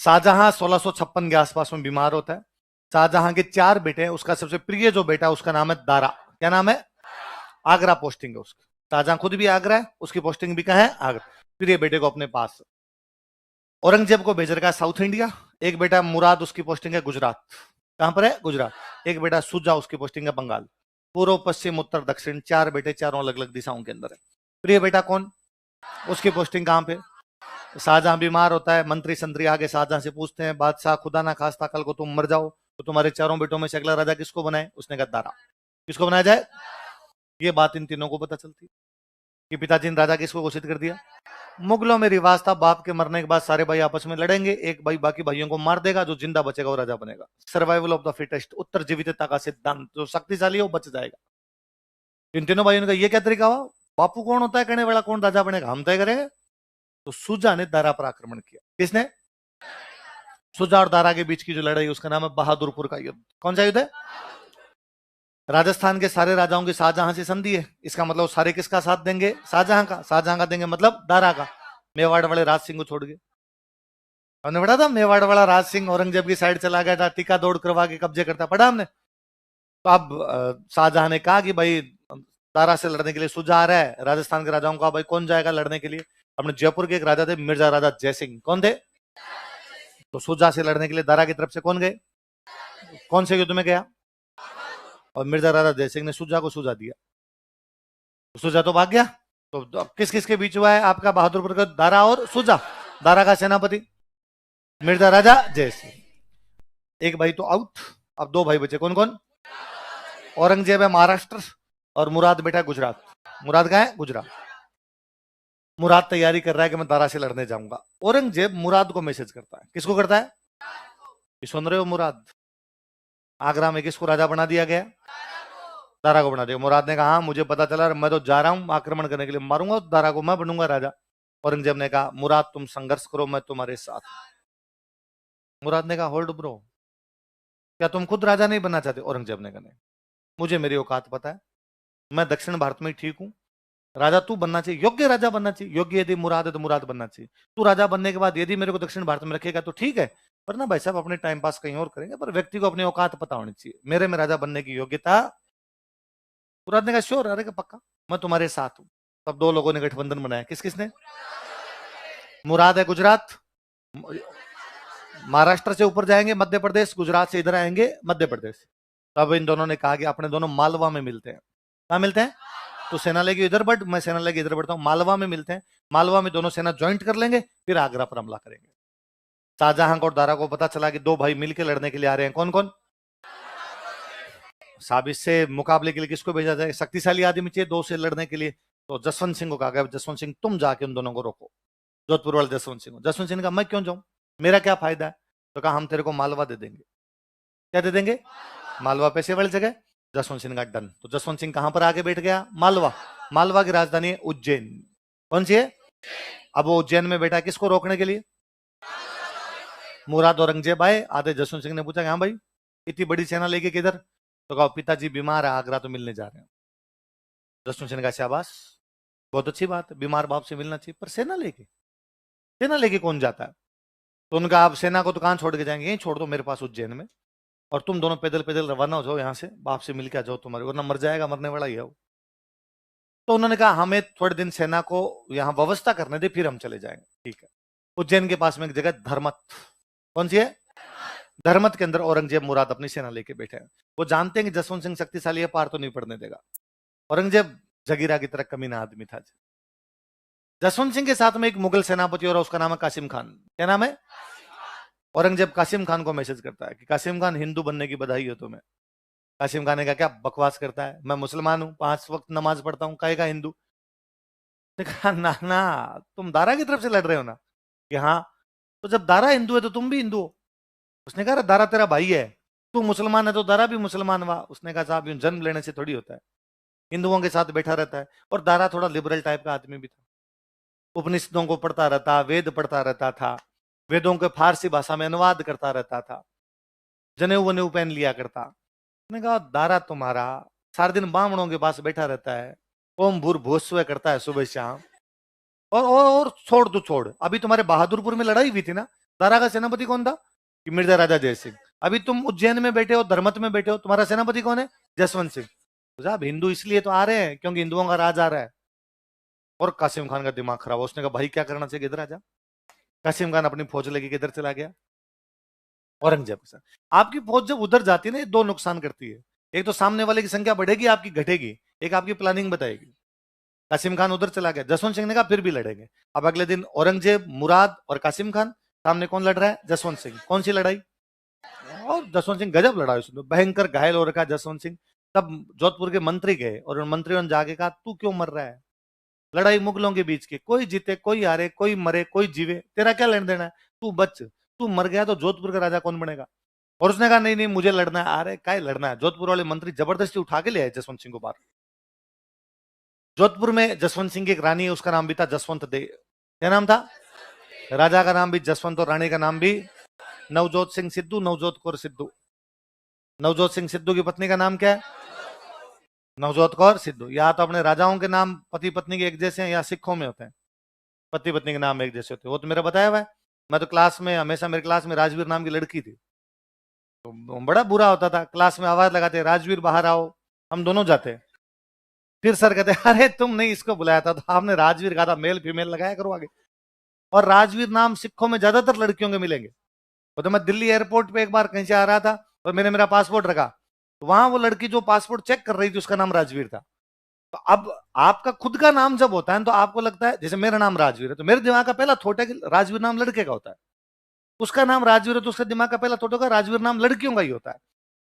शाहजहां 1656 के आसपास में बीमार होता है। शाहजहां के 4 बेटे हैं, उसका सबसे प्रिय जो बेटा उसका नाम है दारा। क्या नाम है? आगरा पोस्टिंग है उसकी। शाहजहां खुद भी आगरा है, उसकी पोस्टिंग भी कहाँ है? आगरा। प्रिय बेटे को अपने पास। औरंगजेब को भेज रखा है साउथ इंडिया। एक बेटा मुराद, उसकी पोस्टिंग है गुजरात। कहां पर है? गुजरात। एक बेटा सुजा, उसकी पोस्टिंग है बंगाल। पूर्व पश्चिम उत्तर दक्षिण 4 बेटे, चारों अलग अलग दिशाओं के अंदर है। प्रिय बेटा कौन? उसकी पोस्टिंग कहां पे? शाहजहां बीमार होता है, मंत्री संतरी आगे शाहजहां से पूछते हैं, बादशाह खुदा ना खास्ता कल को तुम मर जाओ तो तुम्हारे चारों बेटों में से अगला राजा किसको बनाए? उसने कहा दारा। किसको बनाया जाए? ये बात इन तीनों को पता चलती कि पिताजी ने राजा किसको घोषित कर दिया। मुगलों में रिवाज था, बाप के मरने के बाद सारे भाई आपस में लड़ेंगे, एक भाई बाकी भाइयों को मार देगा, जो जिंदा बचेगा वो राजा बनेगा। सर्वाइवल ऑफ द फिटेस्ट, उत्तर जीवितता का सिद्धांत, जो शक्तिशाली है वो बच जाएगा। इन तीनों भाइयों का ये क्या तरीका हुआ? बापू कौन होता है कहने वाला, कौन राजा बनेगा, हम तय करेंगे। तो सुजा ने दारा पर आक्रमण किया। किसने? सुजा और दारा के बीच की जो लड़ाई उसका नाम है बहादुरपुर का युद्ध। कौन सा युद्ध है? राजस्थान के सारे राजाओं की शाहजहां से संधि है, इसका मतलब सारे किसका साथ देंगे? शाहजहां का। शाहजहां का देंगे मतलब दारा का। मेवाड़ वाले राज सिंह को छोड़ के। हमने पढ़ा था मेवाड़ वाला राज सिंह औरंगजेब की साइड चला गया था, टीका दौड़ करवा के कब्जे करता, पढ़ा हमने। तो अब शाहजहां ने कहा कि भाई दारा से लड़ने के लिए सुजा आ रहा है। राजस्थान के राजाओं का भाई कौन जाएगा लड़ने के लिए? अपने जयपुर के एक राजा थे मिर्जा राजा जयसिंह। कौन थे? तो सुजा से लड़ने के लिए दारा की तरफ से कौन गए? कौन से युद्ध में गया? और मिर्जा राजा जयसिंह ने सुजा को सुजा दिया। तो सुजा तो भाग गया। तो किस किस के बीच हुआ है आपका बहादुरपुर का? दारा और सुजा। दारा का सेनापति मिर्जा राजा जयसिंह। एक भाई तो आउट, अब 2 भाई बचे। कौन कौन? औरंगजेब है महाराष्ट्र और मुराद बेटा गुजरात। मुराद कहाँ है? गुजरात। मुराद तैयारी कर रहा है कि मैं दारा से लड़ने जाऊंगा। औरंगजेब मुराद को मैसेज करता है। किसको करता है? सुन रहे हो? मुराद। आगरा में किसको राजा बना दिया गया? दारा को बना दिया। मुराद ने कहा हाँ मुझे पता चला, मैं तो जा रहा हूं आक्रमण करने के लिए, मारूंगा दारा को, मैं बनूंगा राजा। औरंगजेब ने कहा मुराद तुम संघर्ष करो, मैं तुम्हारे साथ। मुराद ने कहा होल्ड ब्रो, क्या तुम खुद राजा नहीं बनना चाहते? औरंगजेब ने कहा नहीं, मुझे मेरी औकात पता है, मैं दक्षिण भारत में ठीक हूं। राजा तू बनना चाहिए, योग्य राजा बनना चाहिए। योग्य यदि मुराद है तो मुराद बनना चाहिए। तू राजा बनने के बाद यदि मेरे को दक्षिण भारत में रखेगा तो ठीक है, पर ना भाई साहब अपने टाइम पास कहीं और करेंगे, पर व्यक्ति को अपनी औकात पता होनी चाहिए, मेरे में राजा बनने की योग्यता। मुराद ने कहा श्योर, अरे पक्का, मैं तुम्हारे साथ हूं। तब 2 लोगों ने गठबंधन बनाया। किस किसने? मुराद है गुजरात, महाराष्ट्र से ऊपर जाएंगे मध्य प्रदेश, गुजरात से इधर आएंगे मध्य प्रदेश। तब इन दोनों ने कहा कि अपने दोनों मालवा में मिलते हैं। कहा मिलते हैं? तो सेना लेके इधर बढ़, मैं सेना लेके इधर बढ़ता हूं, मालवा में मिलते हैं। मालवा में दोनों सेना ज्वाइंट कर लेंगे, फिर आगरा पर हमला करेंगे। शाहजहां और दारा को पता चला कि 2 भाई मिलकर लड़ने के लिए आ रहे हैं। कौन कौन? साहब इससे मुकाबले के लिए किसको भेजा जाए? शक्तिशाली आदमी चाहिए 2 से लड़ने के लिए। तो जसवंत सिंह को कहा गया जसवंत सिंह तुम जाके उन दोनों को रोको। जोधपुर वाले जसवंत सिंह को। जसवंत सिंह ने कहा मैं क्यों जाऊं, मेरा क्या फायदा है? तो कहा हम तेरे को मालवा दे देंगे। क्या दे देंगे? मालवा पैसे वाली जगह। जसवंत सिंह का डन। तो जसवंत सिंह कहां पर आके बैठ गया? मालवा। मालवा की राजधानी है उज्जैन। कौन सी है? अब वो उज्जैन में बैठा किसको रोकने के लिए? मुराद औरंगजेब आए, आधे जसवंत सिंह ने पूछा कि हाँ भाई इतनी बड़ी सेना लेके किधर? तो कहा पिताजी बीमार है, आगरा तो मिलने जा रहे हैं। जसवंत सिंह ने कहा शाबाश, बहुत अच्छी बात है, बीमार बाप से मिलना चाहिए, पर सेना लेके? सेना लेके कौन जाता है? तो उनका आप सेना को तो कहां छोड़ के जाएंगे? यहीं छोड़ दो मेरे पास उज्जैन में, और तुम दोनों पैदल पैदल रवाना हो जाओ यहाँ से, बाप से मिलकर आ जाओ, तुम्हारे वरना मर जाएगा, मरने वाला ही है वो। तो उन्होंने कहा हमें थोड़े दिन सेना को यहाँ व्यवस्था करने दे, फिर हम चले जाएंगे। ठीक है। उज्जैन के पास में एक जगह धर्मत। कौन सी है? धर्मत के अंदर औरंगजेब मुराद अपनी सेना लेके बैठे हैं। वो जानते हैं कि जसवंत सिंह शक्तिशाली है, पार तो नहीं पड़ने देगा। औरंगजेब जगीरा की तरह कमीना आदमी था। जसवंत सिंह के साथ में एक मुगल सेनापति और उसका नाम है कासिम खान। क्या नाम है? औरंगजेब कासिम खान को मैसेज करता है कि कासिम खान हिंदू बनने की बधाई हो तुम्हें। कासिम खान ने कहा क्या बकवास करता है, मैं मुसलमान हूं, 5 वक्त नमाज पढ़ता हूं, कहेगा हिंदू? कहा ना ना, तुम दारा की तरफ से लड़ रहे हो ना? कि हाँ। तो जब दारा हिंदू है तो तुम भी हिंदू हो। उसने कहा दारा तेरा भाई है, तू मुसलमान है तो दारा भी मुसलमान हुआ। उसने कहा साहब यूं जन्म लेने से थोड़ी होता है, हिंदुओं के साथ बैठा रहता है। और दारा थोड़ा लिबरल टाइप का आदमी भी था, उपनिषदों को पढ़ता रहता, वेद पढ़ता रहता था, वेदों के फारसी भाषा में अनुवाद करता रहता था, जनेऊ वनेऊ पहन लिया करता। उसने कहा दारा तुम्हारा सारा दिन ब्राह्मणों के पास बैठा रहता है, ओम भूर भूस्व करता है सुबह शाम, और छोड़ तू छोड़, अभी तुम्हारे बहादुरपुर में लड़ाई हुई थी ना, दारा का सेनापति कौन था? कि मिर्जा राजा जय सिंह। अभी तुम उज्जैन में बैठे हो, धर्मत में बैठे हो, तुम्हारा सेनापति कौन है? जसवंत सिंह। तो साहब हिंदू इसलिए तो आ रहे हैं क्योंकि हिंदुओं का राज आ रहा है। और कासिम खान का दिमाग खराब, उसने कहा भाई क्या करना चाहिए, इधर आ जा। कासिम खान अपनी फौज लेके किधर चला गया? औरंगजेब के साथ। आपकी फौज जब उधर जाती है ना, ये दो नुकसान करती है। एक तो सामने वाले की संख्या बढ़ेगी, आपकी घटेगी। एक आपकी प्लानिंग बताएगी। कासिम खान उधर चला गया, जसवंत सिंह ने कहा फिर भी लड़ेंगे। अब अगले दिन औरंगजेब, मुराद और कासिम खान, सामने कौन लड़ रहा है? जसवंत सिंह। कौन सी लड़ाई? और जसवंत सिंह गजब लड़ा, उसमें भयंकर घायल हो रखा है जसवंत सिंह। तब जोधपुर के मंत्री गए और उन मंत्रियों ने जाके कहा तू क्यों मर रहा है? लड़ाई मुगलों के बीच की, कोई जीते कोई हारे, कोई मरे कोई जीवे, तेरा क्या लेना देना है? तू बच, तू मर गया तो जोधपुर का राजा कौन बनेगा? और उसने कहा नहीं नहीं मुझे लड़ना है। अरे क्या लड़ना है? जोधपुर वाले मंत्री जबरदस्ती उठा के ले आए जसवंत सिंह को बाहर। जोधपुर में जसवंत सिंह की एक रानी है, उसका नाम भी था जसवंत दे। क्या नाम था? राजा का नाम भी जसवंत और रानी का नाम भी नवजोत सिंह सिद्धू, नवजोत कौर सिद्धू। नवजोत सिंह सिद्धू की पत्नी का नाम क्या है? नवजोत कौर सिद्धू। या तो अपने राजाओं के नाम पति पत्नी के एक जैसे हैं, या सिखों में होते हैं पति पत्नी के नाम एक जैसे होते हैं। वो तो मेरा बताया हुआ है। मैं तो क्लास में हमेशा, मेरे क्लास में राजवीर नाम की लड़की थी, तो बड़ा बुरा होता था। क्लास में आवाज लगाते राजवीर बाहर आओ, हम दोनों जाते। फिर सर कहते अरे तुम नहीं इसको बुलाया था, तो आपने राजवीर कहा था, मेल फीमेल लगाया करो आगे। और राजवीर नाम सिखों में ज्यादातर लड़कियों के मिलेंगे। वो तो मैं दिल्ली एयरपोर्ट पे एक बार कहीं से आ रहा था और मैंने मेरा पासपोर्ट रखा, तो वहां वो लड़की जो पासपोर्ट चेक कर रही थी उसका नाम राजवीर था। तो अब आपका खुद का नाम जब होता है तो आपको लगता है, जैसे मेरा नाम राजवीर है तो मेरे दिमाग का पहला थॉट है कि राजवीर नाम लड़के का होता है। उसका नाम राजवीर है तो उसका दिमाग का पहला थॉट होगा राजवीर नाम लड़कियों का ही होता है।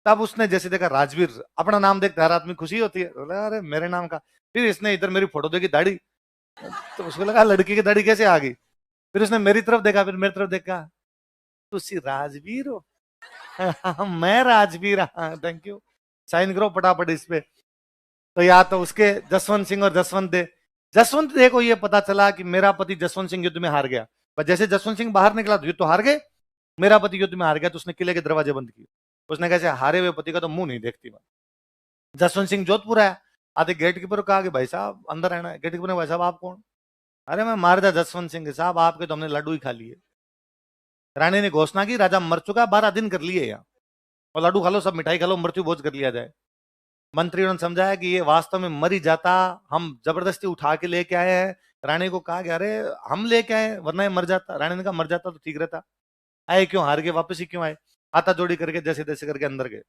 तब उसने जैसे देखा राजवीर, अपना नाम देखते हर आदमी खुशी होती है, बोला अरे मेरे नाम का। फिर इसने इधर मेरी फोटो देखी दाढ़ी, तो उसको लगा लड़की की दाढ़ी कैसे आ गई। फिर उसने मेरी तरफ देखा, फिर मेरी तरफ देखा, तुसी राजवीर हो? मैं राजवीर, हाँ थैंक यू, साइन करो फटाफट इस पे। तो या तो उसके जसवंत सिंह और जसवंत दे को ये पता चला कि मेरा पति जसवंत सिंह युद्ध में हार गया। पर जैसे जसवंत सिंह बाहर निकला तो युद्ध तो हार गए, मेरा पति युद्ध में हार गया, तो उसने किले के दरवाजे बंद किए। उसने कैसे हारे हुए पति का तो मुंह नहीं देखती मैं। जसवंत सिंह जोधपुर आया, आधे गेट कीपर को कहा कि भाई साहब अंदर आना है। गेट कीपर ने, भाई साहब आप कौन? अरे मैं महाराजा जसवंत सिंह साहब, आपके तो हमने लड्डू ही खा लिए। रानी ने घोषणा की राजा मर चुका, 12 दिन कर लिए यहाँ, और लड्डू खा लो, सब मिठाई खा लो, मृत्यु भोज कर लिया जाए। मंत्रियों ने समझाया कि ये वास्तव में मर ही जाता, हम जबरदस्ती उठा के लेके आए हैं। रानी को कहा कि अरे हम लेके आए वरना ये मर जाता। रानी ने कहा मर जाता तो ठीक रहता, आए क्यों, हार के वापस ही क्यों आए? हाथा जोड़ी करके जैसे तैसे करके अंदर गए।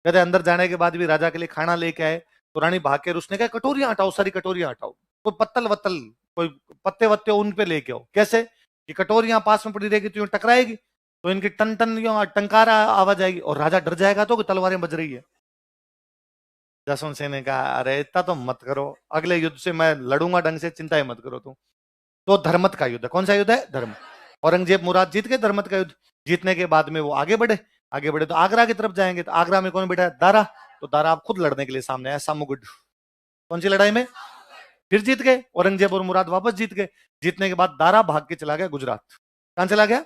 कहते अंदर जाने के बाद भी राजा के लिए खाना लेके आए, तो रानी भाग के उसने कहा कटोरियां हटाओ, सारी कटोरियां हटाओ, कोई पत्तल वत्तल, कोई पत्ते वत्ते उन पे लेके आओ। कैसे? कि कटोरियां पास में पड़ी रहेगी तो यूं टकराएगी, तो इनकी टन टन टंकार आवाज आएगी और राजा डर जाएगा तो तलवारें बज रही है। जसवंत सिंह ने कहा अरे इतना तो मत करो, अगले युद्ध से मैं लड़ूंगा ढंग से, चिंता ही मत करो तुम। तो धर्मत का युद्ध है। कौन सा युद्ध है? धर्म। औरंगजेब मुराद जीत गए धर्मत का युद्ध। जीतने के बाद में वो आगे बढ़े, आगे बढ़े तो आगरा की तरफ जाएंगे, तो आगरा में कौन बैठा है? दारा। तो दारा आप खुद लड़ने के लिए सामने आया, सामुगुड। कौन सी लड़ाई में? फिर जीत गए, औरंगजेब और मुराद वापस जीत गए। जीतने के बाद दारा भाग के चला गया गुजरात। कहां चला गया?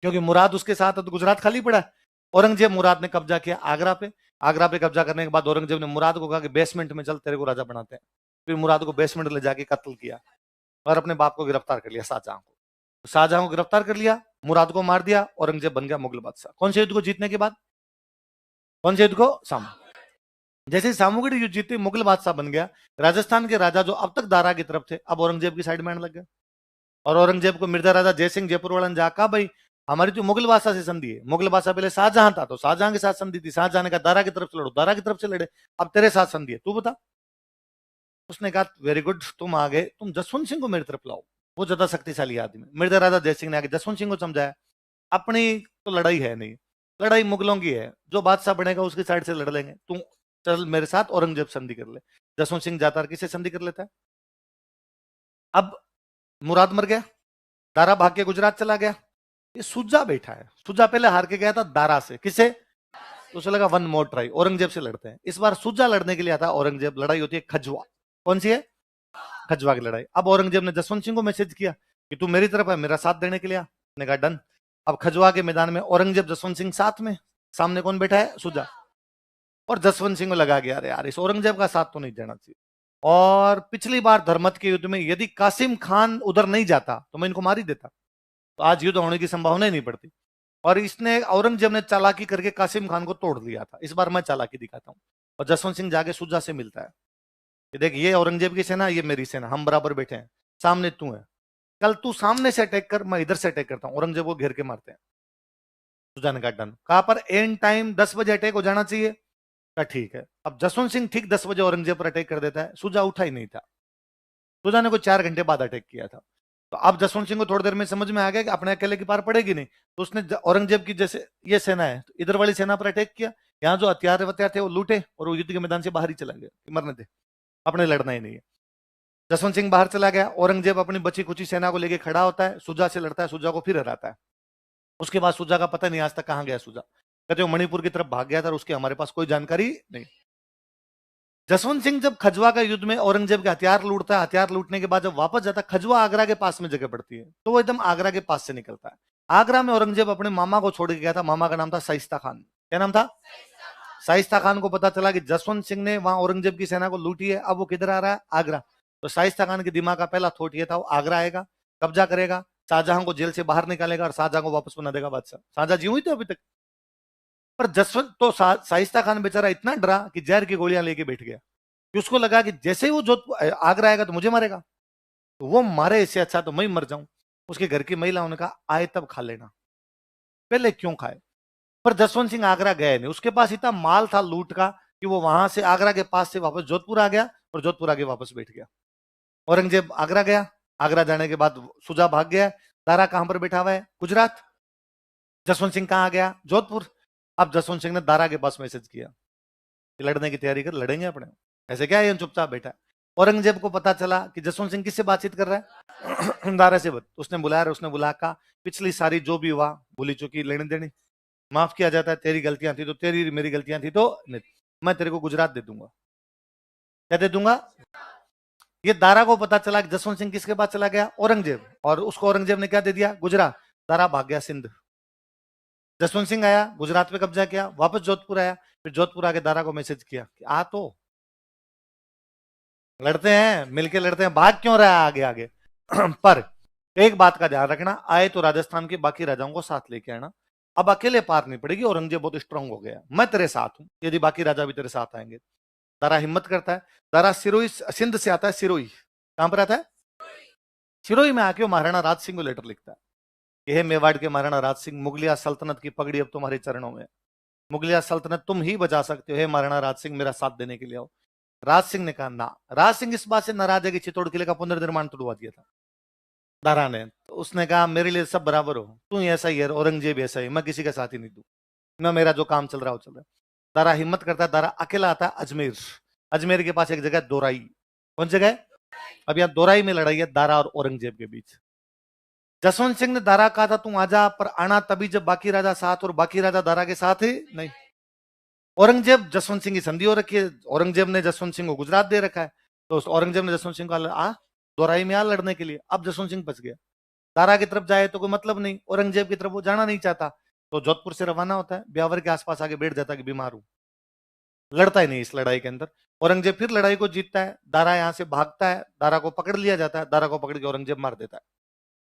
क्योंकि मुराद उसके साथ है तो गुजरात खाली पड़ा है। औरंगजेब मुराद ने कब्जा किया आगरा पे। आगरा पे कब्जा करने के बाद औरंगजेब ने मुराद को कहा कि बेसमेंट में चल, तेरे को राजा बनाते हैं। फिर मुराद को बेसमेंट ले जाके कत्ल किया और अपने बाप को गिरफ्तार कर लिया, शाहजहां को। शाहजहां को गिरफ्तार कर लिया, मुराद को मार दिया, औरंगजेब बन गया मुगल बादशाह। कौन से युद्ध को जीतने के बाद? कौन से युद्ध को? सामू। जैसे ही सामूगढ़ युद्ध जीते मुगल बादशाह बन गया। राजस्थान के राजा जो अब तक दारा की तरफ थे अब औरंगजेब की साइड में आने लग गए। और औरंगजेब को मिर्जा राजा जयसिंह जयपुर वाला ने जाकर भाई हमारी तो मुगल बादशाह से संधि है। मुगल बादशाह पहले शाहजहां था तो शाहजहां के साथ संधि थी, शाहजहां ने कहा दारा की तरफ से लड़ो, दारा की तरफ से लड़े, अब तेरे साथ संधि है, तू बता। उसने कहा वेरी गुड, तुम आ गए, तुम जसवंत सिंह को मेरी तरफ लाओ, वो ज्यादा शक्तिशाली आदमी। मिर्जा राजा जयसिंह ने आके जसवंत सिंह को समझाया अपनी तो लड़ाई है नहीं, लड़ाई मुगलों की है, जो बादशाह बनेगा उसकी साइड से लड़ लेंगे, तू चल मेरे साथ औरंगजेब संधि कर ले। जसवंत सिंह जाता किससे संधि कर लेता है? अब मुराद मर गया, दारा भाग के गुजरात चला गया, ये सुजा बैठा है। सुजा पहले हार के गया था दारा से, किसे? तो उसे लगा वन मोर ट्राई, औरंगजेब से लड़ते हैं। इस बार सुजा लड़ने के लिए आता औरंगजेब, लड़ाई होती है खजवा। कौन सी है? खजवा की लड़ाई। अब औरंगजेब ने जसवंत सिंह को मैसेज किया कि तू मेरी तरफ है, मेरा साथ देने के लिए आ। ने कहा डन। अब खजवा के मैदान में औरंगजेब जसवंत सिंह साथ में, सामने कौन बैठा है? सुजा। और जसवंत सिंह को लगा गया अरे यार इस औरंगजेब का साथ तो नहीं देना चाहिए। और पिछली बार धर्मत के युद्ध में यदि कासिम खान उधर नहीं जाता तो मैं इनको मार ही देता। तो आज युद्ध होने की संभावना ही नहीं पड़ती। और इसने औरंगजेब ने चालाकी करके कासिम खान को तोड़ दिया था। इस बार मैं चालाकी दिखाता हूँ। और जसवंत सिंह जाके सुजा से मिलता है कि देख, ये औरंगजेब की सेना, ये मेरी सेना, हम बराबर बैठे हैं, सामने तू है, कल तू सामने से अटैक कर, मैं इधर से अटैक करता हूँ। औरंगजेब को घेर के मारते हैं। सुजा ने कहा डन। कहा पर एंड टाइम 10 बजे अटैक हो जाना चाहिए। कहा ठीक है। अब जसवंत सिंह ठीक 10 बजे औरंगजेब पर अटैक कर देता है। सुजा उठा ही नहीं था। सुजा ने कोई 4 घंटे बाद अटैक किया था। तो अब जसवंत सिंह को थोड़ी देर में समझ में आ गया कि अपने अकेले की पार पड़ेगी नहीं। तो उसने औरंगजेब की जैसे ये सेना है, तो इधर वाली सेना पर अटैक किया। यहाँ जो हथियार वत्यार थे वो लूटे और वो युद्ध के मैदान से बाहर ही चला गया, मरने थे, अपने लड़ना ही नहीं है। जसवंत सिंह बाहर चला गया। औरंगजेब अपनी बची कुची सेना को लेकर खड़ा होता है, सुजा से लड़ता है, सुजा को फिर हराता है। उसके बाद सुजा का पता नहीं आज तक कहां गया सुजा। कहते हो मणिपुर की तरफ भाग गया था और उसकी हमारे पास कोई जानकारी नहीं। जसवंत सिंह जब खजवा का युद्ध में औरंगजेब के हथियार लूटता है, हथियार लूटने के बाद जब वापस जाता है, खजवा आगरा के पास में जगह पड़ती है, तो वो एकदम आगरा के पास से निकलता है। आगरा में औरंगजेब अपने मामा को छोड़ के गया था। मामा का नाम था शाइस्ता खान। क्या नाम था? शाइस्ता खान को पता चला कि जसवंत सिंह ने वहां औरंगजेब की सेना को लूटी है। अब वो किधर आ रहा है? आगरा। तो शाइस्ता खान के दिमाग का पहला थॉट ये था, वो आगरा आएगा, कब्जा करेगा, शाहजहां को जेल से बाहर निकालेगा और शाहजहां को वापस बना देगा बादशाह। शाहजहां जी हुई थे अभी तक। पर जसवंत तो शाइस्ता खान बेचारा इतना डरा कि जहर की गोलियां लेके बैठ गया, कि उसको लगा कि जैसे ही वो जोधपुर आगरा आएगा तो मुझे मारेगा, तो वो मारे इससे अच्छा तो मैं मर जाऊं। उसके घर की महिलाओं ने कहा आए तब खा लेना, पहले क्यों खाए। पर जसवंत सिंह आगरा गए नहीं। उसके पास इतना माल था लूट का कि वो वहां से आगरा के पास से वापस जोधपुर आ गया और जोधपुर आके वापस बैठ गया। औरंगजेब आगरा गया। आगरा जाने के बाद सुजा भाग गया। दारा कहां पर बैठा हुआ है? गुजरात। जसवंत सिंह कहां गया? जोधपुर। अब जसवंत सिंह ने दारा के पास मैसेज किया कि लड़ने की तैयारी कर, लड़ेंगे अपने, ऐसे क्या है चुपचाप बैठा है। औरंगजेब को पता चला कि जसवंत सिंह किससे बातचीत कर रहा है? दारा से। उसने बुलाया, उसने बुला कहा पिछली सारी जो भी हुआ भूली चुकी, लेने देनी, माफ किया जाता है। तेरी गलतियां थी तो तेरी, मेरी गलतियां थी तो नहीं। मैं तेरे को गुजरात दे दूंगा। क्या दे दूंगा? ये दारा को पता चला कि जसवंत सिंह किसके पास चला गया? औरंगजेब। और उसको औरंगजेब ने क्या दे दिया? गुजरात। दारा भाग गया सिंध। जसवंत सिंह आया, गुजरात पे कब्जा किया, वापस जोधपुर आया। फिर जोधपुर आके दारा को मैसेज किया कि आ तो लड़ते हैं, मिलके लड़ते हैं, भाग क्यों रहा है आगे आगे। पर एक बात का ध्यान रखना, आए तो राजस्थान के बाकी राजाओं को साथ लेके आना। अब अकेले पार नहीं पड़ेगी, औरंगजेब बहुत स्ट्रांग हो गया, मैं तेरे साथ हूं यदि बाकी राजा भी तेरे साथ आएंगे। दारा हिम्मत करता है। दारा सिरोही, सिंध से आता है। सिरोही कहां पर आता है? सिरोही में आके वो महाराणा राज सिंह को लेटर लिखता है कि हे मेवाड़ के महाराणा राज सिंह, मुगलिया सल्तनत की पगड़ी अब तुम्हारे चरणों में है। मुगलिया सल्तनत तुम ही बचा सकते हो। हे महाराणा राज सिंह, मेरा साथ देने के लिए आओ। राज सिंह ने कहा ना। राज सिंह इस बात से नाराज है कि चित्तौड़ किले का पुनर्निर्माण तुड़वा दिया था दारा ने। तो उसने कहा मेरे लिए सब बराबर हो, तू ही ऐसा ही है, औरंगजेब ऐसा ही, मैं किसी का साथ ही नहीं दूं, मैं मेरा जो काम चल रहा है वो चल रहा है। दारा हिम्मत करता है। दारा अकेला आता है अजमेर। अजमेर के पास एक जगह दोराई। कौन जगह है? अब यहाँ दोराई में लड़ाई है दारा और औरंगजेब के बीच। जसवंत सिंह ने दारा कहा था तू आजा, पर आना तभी जब बाकी राजा साथ, और बाकी राजा दारा के साथ ही नहीं। औरंगजेब जसवंत सिंह की संधि हो रखी है, औरंगजेब ने जसवंत सिंह को गुजरात दे रखा है। तो औरंगजेब ने जसवंत सिंह को आ दोराई में आ लड़ने के लिए। अब जसवंत सिंह बच गया। दारा की तरफ जाए तो कोई मतलब नहीं, औरंगजेब की तरफ वो जाना नहीं चाहता, तो जोधपुर से रवाना होता है, ब्यावर के आसपास आके बैठ जाता है कि बीमार हूं, लड़ता ही नहीं इस लड़ाई के अंदर। औरंगजेब फिर लड़ाई को जीतता है। दारा यहां से भागता है, दारा को पकड़ लिया जाता है। दारा को पकड़ के औरंगजेब मार देता है।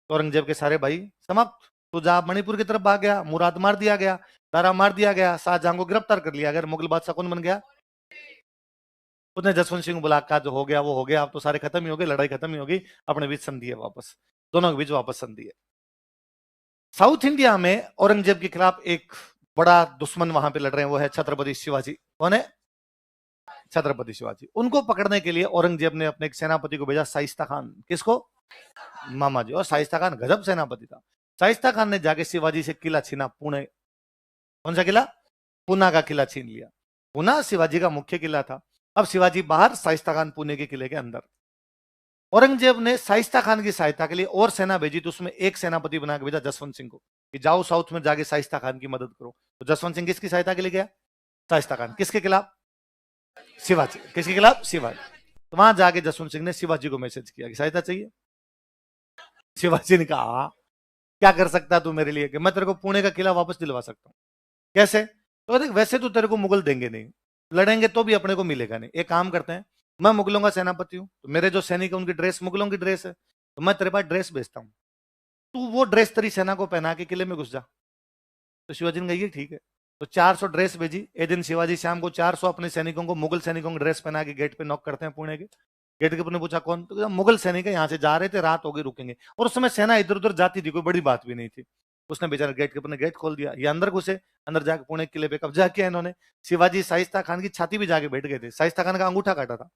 तो औरंगजेब के सारे भाई समाप्त। तो जहां मणिपुर की तरफ भाग गया, मुराद मार दिया गया, दारा मार दिया गया, शाहजहां को गिरफ्तार कर लिया। अगर मुगल बादशाह कौन बन गया? उसने जसवंत सिंह को बुला कहा जो हो गया वो हो गया, अब तो सारे खत्म ही हो गए, लड़ाई खत्म ही होगी, अपने बीच संधि है वापस, दोनों के बीच वापस संधि है। साउथ इंडिया में औरंगजेब के खिलाफ एक बड़ा दुश्मन वहां पे लड़ रहे हैं, वो है छत्रपति शिवाजी। कौन है? छत्रपति शिवाजी। उनको पकड़ने के लिए औरंगजेब ने अपने एक सेनापति को भेजा, शाइस्ता खान। किसको? मामा जी। और शाइस्ता खान गजब सेनापति था। शाइस्ता खान ने जाके शिवाजी से किला छीना, पुणे। कौन सा किला? पूना का किला छीन लिया। पूना शिवाजी का मुख्य किला था। अब शिवाजी बाहर, शाइस्ता खान पुणे के किले के अंदर। औरंगजेब ने शाइस्ता खान की सहायता के लिए और सेना भेजी, तो उसमें एक सेनापति बना के भेजा जसवंत सिंह को कि जाओ साउथ में जाके शाइस्ता खान की मदद करो। तो जसवंत सिंह किसकी सहायता के लिए गया? शाइस्ता खान। किसके खिलाफ? शिवाजी। किसके खिलाफ? शिवाजी। तो वहां जाके जसवंत सिंह ने शिवाजी को मैसेज किया कि सहायता चाहिए। शिवाजी ने कहा हाँ, क्या कर सकता है तू मेरे लिए? कि मैं तेरे को पुणे का किला वापस दिलवा सकता हूँ। कैसे? तो देख, वैसे तो तेरे को मुगल देंगे नहीं, लड़ेंगे तो भी अपने को मिलेगा नहीं। एक काम करते हैं, मैं मुगलों का सेनापति हूं, तो मेरे जो सैनिक है उनकी ड्रेस मुगलों की ड्रेस है, तो मैं तेरे पास ड्रेस भेजता हूं, तू वो ड्रेस तेरी सेना को पहना के किले में घुस जा। तो शिवाजी ने कहा ये ठीक है। तो 400 ड्रेस भेजी। एक दिन शिवाजी शाम को 400 अपने सैनिकों को, मुगल सैनिकों को ड्रेस पहना के गेट पे नॉक करते हैं पुणे के। गेट के ऊपर ने पूछा कौन? तो मुगल सैनिक है, यहाँ से जा रहे थे, रात हो गई, रुकेंगे। और उस समय सेना इधर उधर जाती थी, कोई बड़ी बात भी नहीं थी। उसने बेचारा गेट के ऊपर ने गेट खोल दिया, ये अंदर घुसे। अंदर जाके पुणे किले पे कब्जा किया इन्होंने। शिवाजी शाइस्ता खान की छाती भी जाके बैठ गए थे। शाइस्ता खान का अंगूठा काटा था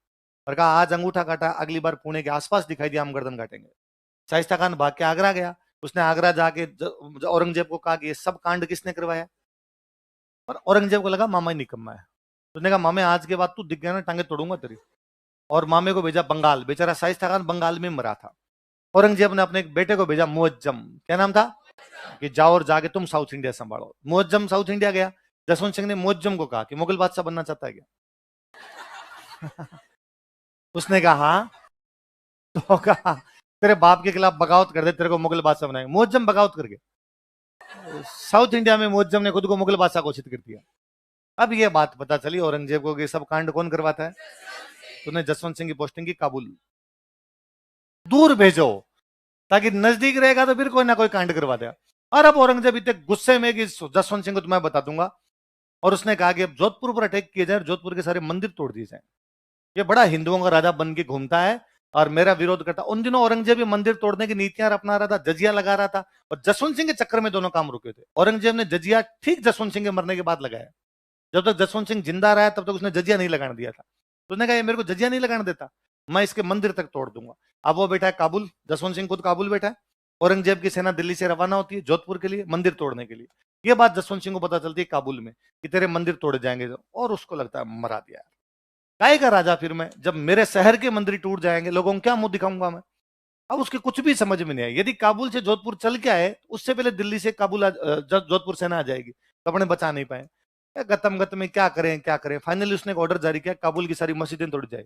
और कहा आज अंगूठा काटा, अगली बार पुणे के आसपास दिखाई दिया हम गर्दन काटेंगे। शाइस्ता खान भाग के आगरा गया। उसने आगरा जाके औरंगजेब को कहा कि ये सब कांड किसने करवाया। और औरंगजेब को लगा मामा ही निकम्मा है। उसने कहा मामे आज के बाद तू दिख गया ना टांगे तोड़ूंगा तेरी। और मामे को भेजा बंगाल। बेचारा शाइस्ता खान बंगाल में मरा था। औरंगजेब ने अपने एक बेटे को भेजा मुअज्जम, क्या नाम था, कि जाओ और जाके तुम साउथ इंडिया संभालो। मुअज्जम साउथ इंडिया गया। जसवंत सिंह ने मुअज्जम को कहा कि मुगल बादशाह बनना चाहता है क्या? उसने कहा हाँ। तो कहा तेरे बाप के खिलाफ बगावत कर दे, तेरे को मुगल बादशाह बनाएंगे। मुअज्जम बगावत करके साउथ इंडिया में मुअज्जम ने खुद को मुगल बादशाह घोषित कर दिया। अब ये बात पता चली औरंगजेब को कि सब कांड कौन करवाता है। तूने जसवंत सिंह की पोस्टिंग की काबुल, दूर भेजो, ताकि नजदीक रहेगा तो फिर कोई ना कोई कांड करवा देगा। और अब औरंगजेब इतने गुस्से में कि जसवंत सिंह को तुम्हें बता दूंगा। और उसने कहा कि अब जोधपुर पर अटैक किया जाए, जोधपुर के सारे मंदिर तोड़ दिए जाए। ये बड़ा हिंदुओं का राजा बन के घूमता है और मेरा विरोध करता। उन दिनों औरंगजेब ये मंदिर तोड़ने की नीतियां अपना रहा था, जजिया लगा रहा था। और जसवंत सिंह के चक्कर में दोनों काम रुके थे। औरंगजेब ने जजिया ठीक जसवंत सिंह के मरने के बाद लगाया। जब तक जसवंत सिंह जिंदा रहा तब तक उसने जजिया नहीं लगाने दिया था। तो उसने कहा ये मेरे को जजिया नहीं लगाने देता, मैं इसके मंदिर तक तोड़ दूंगा। अब वो बैठा है काबुल, जसवंत सिंह खुद काबुल बैठा है। औरंगजेब की सेना दिल्ली से रवाना होती है जोधपुर के लिए मंदिर तोड़ने के लिए। ये बात जसवंत सिंह को पता चलती है काबुल में कि तेरे मंदिर तोड़े जाएंगे। और उसको लगता है मरा दिया, काय का राजा फिर मैं, जब मेरे शहर के मंदिर टूट जाएंगे लोगों को क्या मुंह दिखाऊंगा मैं। अब उसके कुछ भी समझ में नहीं आया। यदि काबुल से जोधपुर चल के आए उससे पहले दिल्ली से काबुल जोधपुर सेना आ जाएगी तो अपने बचा नहीं पाए। गतम गत में क्या करें क्या करें। फाइनली उसने एक ऑर्डर जारी किया काबुल की सारी मस्जिदें तोड़ जाए।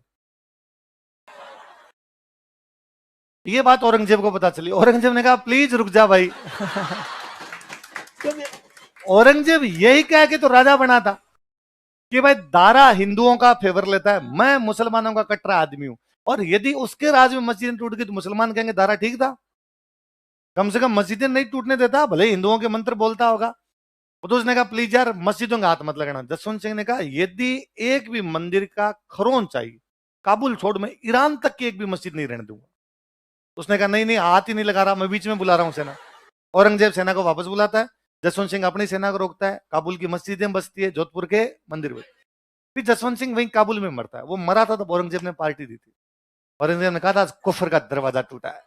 ये बात औरंगजेब को पता चली। औरंगजेब ने कहा प्लीज रुक जा भाई। औरंगजेब यही कह के तो राजा बना था कि भाई दारा हिंदुओं का फेवर लेता है, मैं मुसलमानों का कट्टर आदमी हूं। और यदि उसके राज में मस्जिदें टूट गई तो मुसलमान कहेंगे दारा ठीक था, कम से कम मस्जिदें नहीं टूटने देता, भले हिंदुओं के मंत्र बोलता होगा। तो उसने कहा प्लीज यार मस्जिदों का हाथ मत लगाना। जसवंत सिंह ने कहा यदि एक भी मंदिर का खरोंच चाहिए काबुल छोड़ मैं ईरान तक की एक भी मस्जिद नहीं रहने दूंगा। उसने कहा नहीं नहीं हाथ ही नहीं लगा रहा, मैं बीच में बुला रहा हूं सेना। औरंगजेब सेना को वापस बुलाता है। जसवंत सिंह अपनी सेना को रोकता है। काबुल की मस्जिदें बसती है, जोधपुर के मंदिर में। फिर जसवंत सिंह वहीं काबुल में मरता है। वो मरा था तो औरंगजेब ने पार्टी दी थी। औरंगजेब ने कहा था कुफर का दरवाजा टूटा है।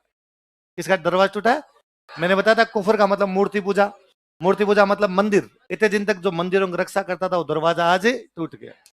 किसका दरवाजा टूटा है? मैंने बताया था कुफर का मतलब मूर्ति पूजा, मूर्ति पूजा मतलब मंदिर। इतने दिन तक जो मंदिरों की रक्षा करता था वो दरवाजा आज टूट गया।